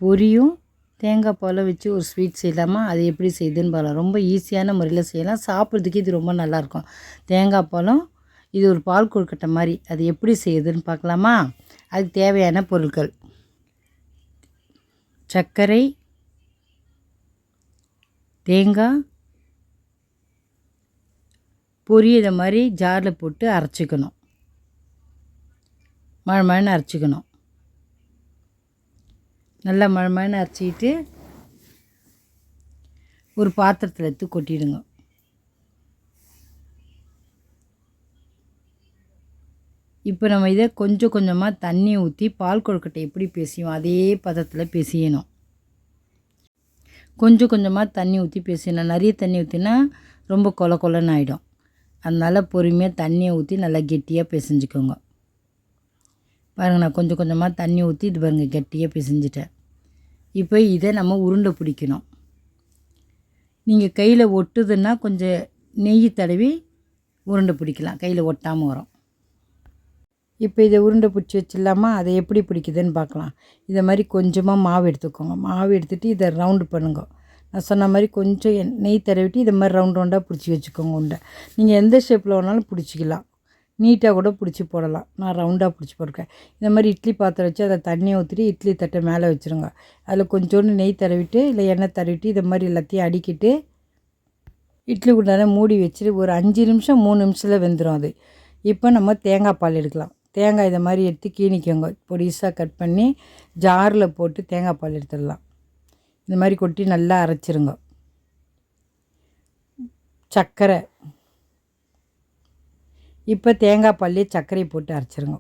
பொரியும் தேங்காய் பாலும் வச்சு ஒரு ஸ்வீட் செய்யலாமா? அது எப்படி செய்யுதுன்னு பார்க்கலாம். ரொம்ப ஈஸியான முறையில் செய்யலாம். சாப்பிட்றதுக்கு இது ரொம்ப நல்லாயிருக்கும். தேங்காய் பாலும் இது ஒரு பால் கொழுக்கட்டை மாதிரி. அது எப்படி செய்யுதுன்னு பார்க்கலாமா? அதுக்கு தேவையான பொருட்கள்: சர்க்கரை, தேங்காய், பொரி இதை மாதிரி ஜாரில் போட்டு அரைச்சிக்கணும். மழமழன்னு அரைச்சிக்கணும். நல்லா மழமழன்னு அரைச்சிக்கிட்டு ஒரு பாத்திரத்தில் எடுத்து கொட்டிடுங்க. இப்போ நம்ம இதை கொஞ்சம் கொஞ்சமாக தண்ணி ஊற்றி பால் கொழுக்கட்டை எப்படி பிசையும் அதே பதத்தில் பிசையணும். கொஞ்சம் கொஞ்சமாக தண்ணி ஊற்றி பிசையணும். நிறைய தண்ணி ஊற்றினா ரொம்ப கொல கொலன்னு ஆகிடும். அதனால் பொறுமையாக தண்ணியை ஊற்றி நல்லா கெட்டியாக பிசைஞ்சிக்கோங்க. பாருங்கள், நான் கொஞ்சம் கொஞ்சமாக தண்ணி ஊற்றி இது பாருங்கள் கெட்டியாக பிசைஞ்சிட்டேன். இப்போ இதை நம்ம உருண்டை பிடிக்கணும். நீங்கள் கையில் ஒட்டுதுன்னா கொஞ்சம் நெய் தடவி உருண்டை பிடிக்கலாம். கையில் ஒட்டாமல் வரும். இப்போ இதை உருண்டை பிடிச்சி வச்சிடலாமா? அதை எப்படி பிடிக்குதுன்னு பார்க்கலாம். இதை மாதிரி கொஞ்சமாக மாவு எடுத்துக்கோங்க. மாவு எடுத்துகிட்டு இதை ரவுண்டு பண்ணுங்க. நான் சொன்ன மாதிரி கொஞ்சம் நெய் தடவிட்டு இதை மாதிரி ரவுண்ட் ரவுண்டாக பிடிச்சி வச்சுக்கோங்க. உருண்டை நீங்கள் எந்த ஷேப்பில் வேணாலும் பிடிச்சிக்கலாம். நீட்டாக கூட பிடிச்சி போடலாம். நான் ரவுண்டாக பிடிச்சி போட்டிருக்கேன். இந்த மாதிரி இட்லி பாத்திரம் வச்சு அதை தண்ணியை ஊற்றிட்டு இட்லி தட்டை மேலே வச்சுருங்க. அதில் கொஞ்சோண்டு நெய் தடவிட்டு இல்லை எண்ணெய் தடவிட்டு இதை மாதிரி எல்லாத்தையும் அடிக்கிட்டு இட்லி குண்டான மூடி வச்சுட்டு ஒரு 5 நிமிஷம் 3 நிமிஷத்தில் வெந்துடும் அது. இப்போ நம்ம தேங்காய் பால் எடுக்கலாம். தேங்காய் இதை மாதிரி எடுத்து கீணிக்கோங்க. பொடிசாக கட் பண்ணி ஜாரில் போட்டு தேங்காய் பால் எடுத்துடலாம். இந்த மாதிரி கொட்டி நல்லா அரைச்சிருங்க. சர்க்கரை, இப்போ தேங்காய் பால்லே சர்க்கரையை போட்டு அரைச்சிருங்க.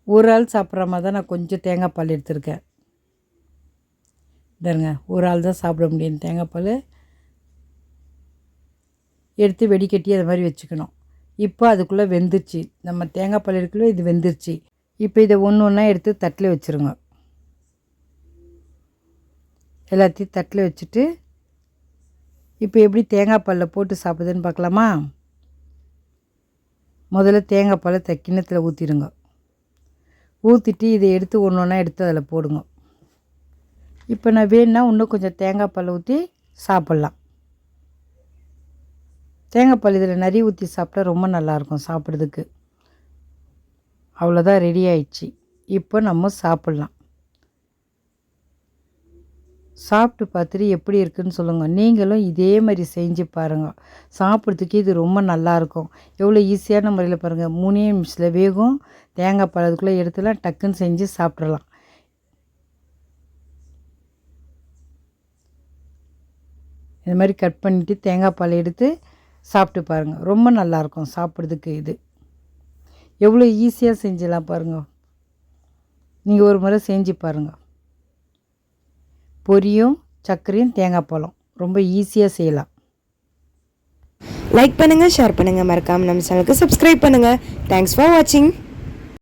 ஒரு ஆள் சாப்பிட்ற மாதிரி தான் நான் கொஞ்சம் தேங்காய் பால் எடுத்துருக்கேன். பாருங்க, ஒரு ஆள் தான் சாப்பிட முடியும். தேங்காய் பால் எடுத்து வெடிக்கட்டி அதை மாதிரி வச்சுக்கணும். இப்போ அதுக்குள்ளே வெந்துருச்சு. நம்ம தேங்காய் பால் எடுக்கல, இது வெந்துருச்சு. இப்போ இதை ஒன்று ஒன்றா எடுத்து தட்டில் வச்சுருங்க. எல்லாத்தையும் தட்டில் வச்சுட்டு இப்போ எப்படி தேங்காய் பாலில் போட்டு சாப்பிடுதுன்னு பார்க்கலாமா? முதல்ல தேங்காய் பாலை கிண்ணத்தில் ஊற்றிடுங்க. ஊற்றிட்டு இதை எடுத்து ஒன்று ஒன்றா எடுத்து அதில் போடுங்க. இப்போ நான் வேணுன்னா இன்னும் கொஞ்சம் தேங்காய் பால் ஊற்றி சாப்பிட்லாம். தேங்காய் பால் இதில் நிறைய ஊற்றி சாப்பிட்டா ரொம்ப நல்லாயிருக்கும் சாப்பிட்றதுக்கு. அவ்வளோதான், ரெடி ஆயிடுச்சு. இப்போ நம்ம சாப்பிட்லாம். சாப்பிட்டு பார்த்துட்டு எப்படி இருக்குதுன்னு சொல்லுங்கள். நீங்களும் இதே மாதிரி செஞ்சு பாருங்கள். சாப்பிட்றதுக்கு இது ரொம்ப நல்லாயிருக்கும். எவ்வளோ ஈஸியான முறையில் பாருங்கள். 3 நிமிஷத்தில் வேகும். தேங்காய் பால் அதுக்குள்ளே எடுத்துலாம் டக்குன்னு செஞ்சு சாப்பிட்றலாம். இந்த மாதிரி கட் பண்ணிவிட்டு தேங்காய் பால் எடுத்து சாப்பிட்டு பாருங்கள். ரொம்ப நல்லாயிருக்கும் சாப்பிட்றதுக்கு. இது எவ்வளோ ஈஸியாக செஞ்சிடலாம் பாருங்கள். நீங்கள் ஒரு முறை செஞ்சு பாருங்கள். பொரியும் சர்க்கரையும் தேங்காய் பாலும் ரொம்ப ஈஸியாக செய்யலாம். லைக் பண்ணுங்கள், ஷேர் பண்ணுங்கள், மறக்காமல் நம்ம சேனலுக்கு சப்ஸ்கிரைப் பண்ணுங்கள். தேங்க்ஸ் ஃபார் வாட்சிங்.